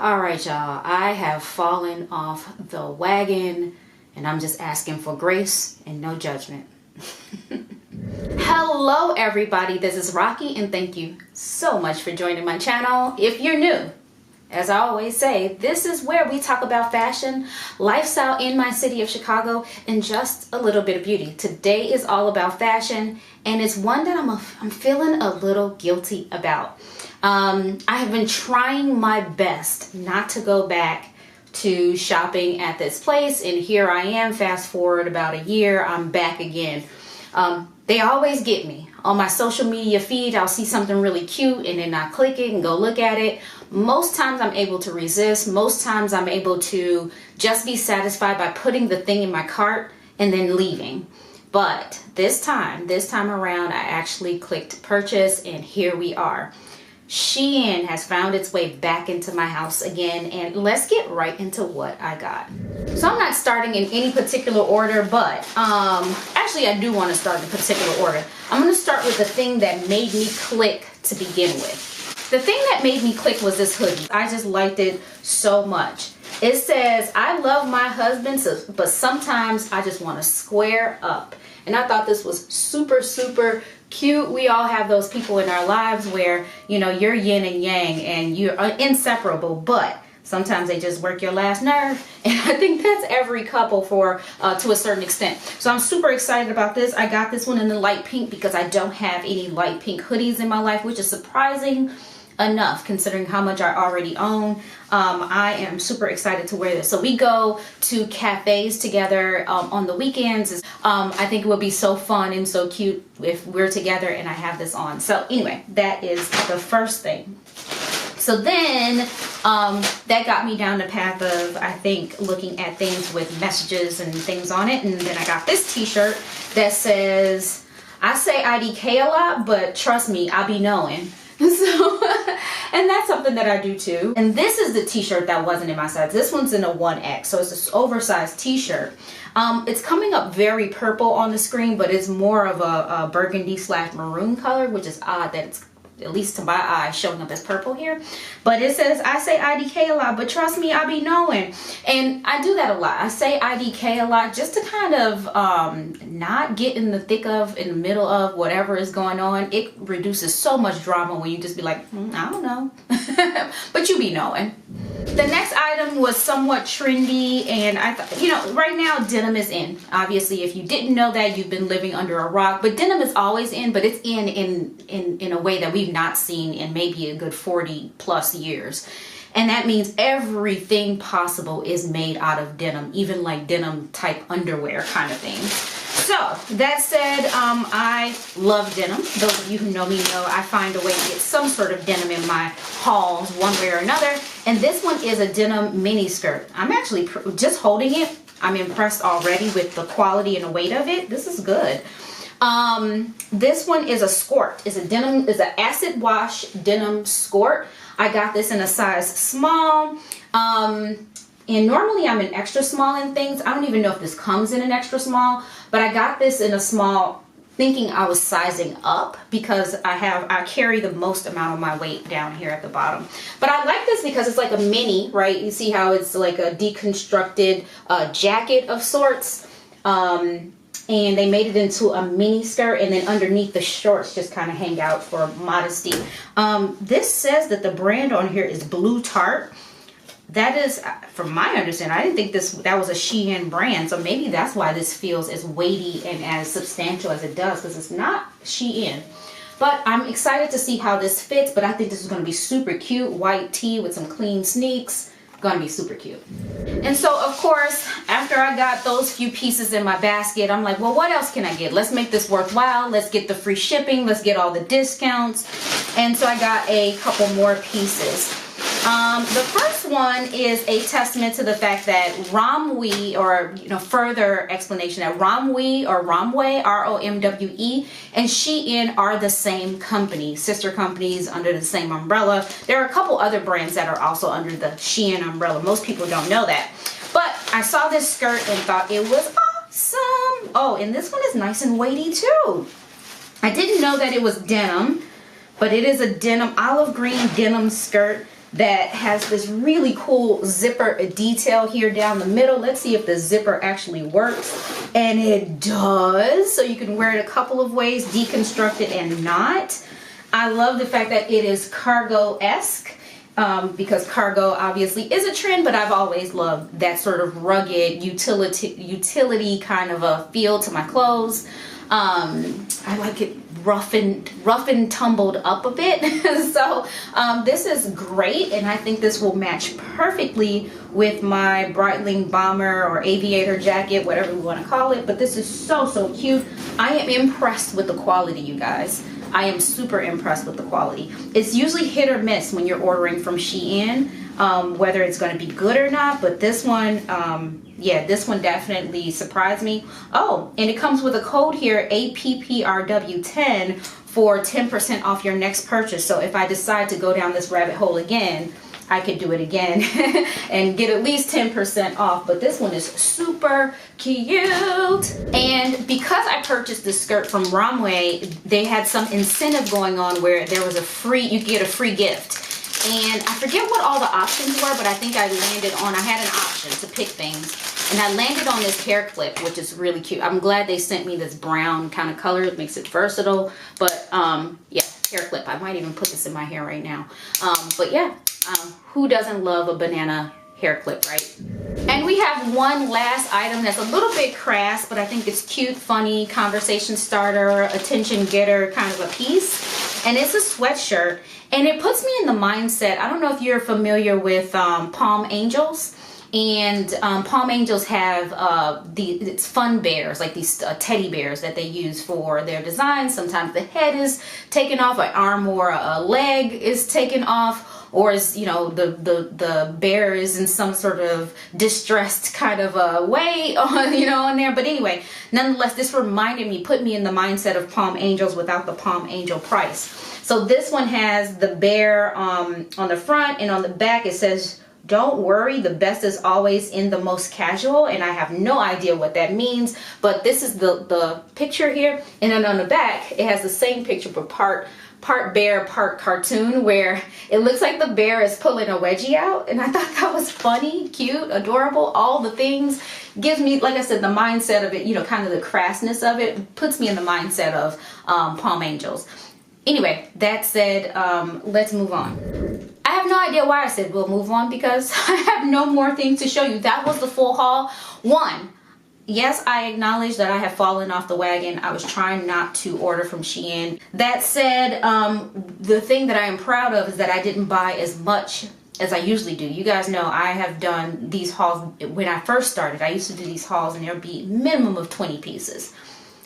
All right, y'all, I have fallen off the wagon and I'm just asking for grace and no judgment. Hello, everybody. This is Rocky and thank you so much for joining my channel. If you're new, as I always say, this is where we talk about fashion, lifestyle in my city of Chicago, and just a little bit of beauty. Today is all about fashion, and it's one that I'm feeling a little guilty about. I have been trying my best not to go back to shopping at this place, and here I am, fast forward about a year, I'm back again. They always get me. On my social media feed, I'll see something really cute and then I click it and go look at it. Most times I'm able to resist. Most times I'm able to just be satisfied by putting the thing in my cart and then leaving. But this time around, I actually clicked purchase and here we are. Shein has found its way back into my house again, and let's get right into what I got. So I'm not starting in any particular order, but actually I do want to start in a particular order. I'm going to start with the thing that made me click to begin with. The thing that made me click was this hoodie. I just liked it so much. It says, I love my husband, but sometimes I just want to square up. And I thought this was super, super cute. We all have those people in our lives where, you know, you're yin and yang and you're inseparable, but sometimes they just work your last nerve. And I think that's every couple to a certain extent. So I'm super excited about this. I got this one in the light pink because I don't have any light pink hoodies in my life, which is surprising enough considering how much I already own. I am super excited to wear this. So we go to cafes together on the weekends. I think it would be so fun and so cute if we're together and I have this on. So anyway, that is the first thing. So then that got me down the path of, I think, looking at things with messages and things on it. And then I got this t-shirt that says, I say IDK a lot, but trust me, I be knowing. So, and that's something that I do too. And this is the t-shirt that wasn't in my size. This one's in a 1X, so it's this oversized t-shirt. It's coming up very purple on the screen, but it's more of a burgundy / maroon color, which is odd that it's, at least to my eye, showing up as purple here. But it says, I say IDK a lot, but trust me, I be knowing. And I do that a lot. I say IDK a lot just to kind of not get in the thick of, in the middle of whatever is going on. It reduces so much drama when you just be like, I don't know. But you be knowing. The next item was somewhat trendy, and I thought, you know, right now denim is in. Obviously, if you didn't know that, you've been living under a rock. But denim is always in, but it's in a way that we've not seen in maybe a good 40 plus years. And that means everything possible is made out of denim, even like denim type underwear kind of thing. So that said, I love denim. Those of you who know me know I find a way to get some sort of denim in my hauls one way or another. And this one is a denim mini skirt. I'm actually just holding it. I'm impressed already with the quality and the weight of it. This is good. This one is a skort. It's an acid wash denim skort. I got this in a size small. And normally I'm an extra small in things. I don't even know if this comes in an extra small, but I got this in a small thinking I was sizing up because I carry the most amount of my weight down here at the bottom. But I like this because it's like a mini, right? You see how it's like a deconstructed jacket of sorts. And they made it into a mini skirt, and then underneath the shorts just kind of hang out for modesty. This says that the brand on here is Blue Tart. That is, from my understanding, I didn't think that was a Shein brand, so maybe that's why this feels as weighty and as substantial as it does, because it's not Shein. But I'm excited to see how this fits, but I think this is going to be super cute. White tee with some clean sneaks. Gonna be super cute. And so of course, after I got those few pieces in my basket, I'm like, well, what else can I get? Let's make this worthwhile. Let's get the free shipping. Let's get all the discounts. And so I got a couple more pieces. The first one is a testament to the fact that Romwe, or further explanation that Romwe or Romwe, R-O-M-W-E, and Shein are the same company, sister companies under the same umbrella. There are a couple other brands that are also under the Shein umbrella. Most people don't know that. But I saw this skirt and thought it was awesome. Oh, and this one is nice and weighty too. I didn't know that it was denim, but it is a denim, olive green denim skirt. that has this really cool zipper detail here down the middle. Let's see if the zipper actually works. And it does. So you can wear it a couple of ways, deconstruct it and not. I love the fact that it is cargo-esque. Because cargo obviously is a trend, but I've always loved that sort of rugged utility kind of a feel to my clothes. I like it rough and tumbled up a bit. So this is great, and I think this will match perfectly with my Breitling bomber or aviator jacket, whatever we want to call it. But this is so cute. I am impressed with the quality, you guys. I am super impressed with the quality. It's usually hit or miss when you're ordering from Shein, whether it's going to be good or not. But this one, yeah, this one definitely surprised me. Oh, and it comes with a code here, APPRW10, for 10% off your next purchase. So if I decide to go down this rabbit hole again, I could do it again and get at least 10% off. But this one is super cute. And because I purchased this skirt from Romwe, they had some incentive going on where there was you could get a free gift. And I forget what all the options were, but I think I had an option to pick things. And I landed on this hair clip, which is really cute. I'm glad they sent me this brown kind of color. It makes it versatile. But yeah, hair clip. I might even put this in my hair right now. But yeah, who doesn't love a banana hair clip, right? And we have one last item that's a little bit crass, but I think it's cute, funny, conversation starter, attention getter kind of a piece. And it's a sweatshirt. And it puts me in the mindset, I don't know if you're familiar with Palm Angels. And Palm Angels have it's fun bears, like these teddy bears that they use for their designs. Sometimes the head is taken off, an arm or a leg is taken off, or is, you know, the bear is in some sort of distressed kind of a way on, you know, on there. But anyway, nonetheless, this put me in the mindset of Palm Angels without the Palm Angel price. So this one has the bear on the front, and on the back it says, "Don't worry, the best is always in the most casual." And I have no idea what that means, but this is the picture here. And then on the back, it has the same picture, but part bear, part cartoon, where it looks like the bear is pulling a wedgie out. And I thought that was funny, cute, adorable, all the things. Gives me, like I said, the mindset of it, you know, kind of the crassness of it, puts me in the mindset of Palm Angels. Anyway, that said, let's move on. I have no idea why I said we'll move on, because I have no more things to show you. That was the full haul. One, yes, I acknowledge that I have fallen off the wagon. I was trying not to order from Shein. That said, the thing that I am proud of is that I didn't buy as much as I usually do. You guys know I have done these hauls. When I first started, I used to do these hauls and there would be minimum of 20 pieces.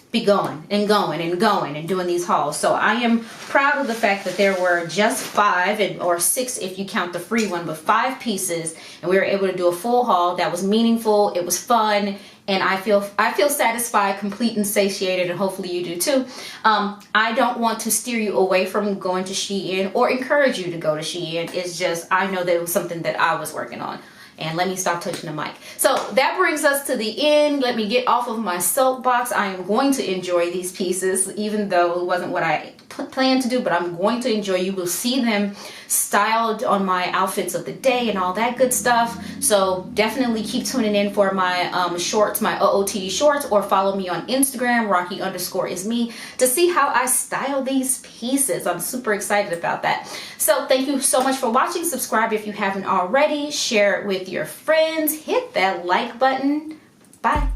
Be going and going and going and doing these hauls. So I am proud of the fact that there were just 5 or 6 if you count the free one, but 5 pieces, and we were able to do a full haul that was meaningful. It was fun, and I feel satisfied, complete, and satiated, and hopefully you do too. I don't want to steer you away from going to Shein or encourage you to go to Shein. It's just, I know that it was something that I was working on. And let me stop touching the mic. So that brings us to the end. Let me get off of my soapbox. I am going to enjoy these pieces, even though it wasn't what I planned to do, but I'm going to enjoy. You will see them styled on my outfits of the day and all that good stuff. So definitely keep tuning in for my shorts, my OOTD shorts, or follow me on Instagram, Rocky_is_me, to see how I style these pieces. I'm super excited about that. So thank you so much for watching. Subscribe if you haven't already. Share it with your friends. Hit that like button. Bye.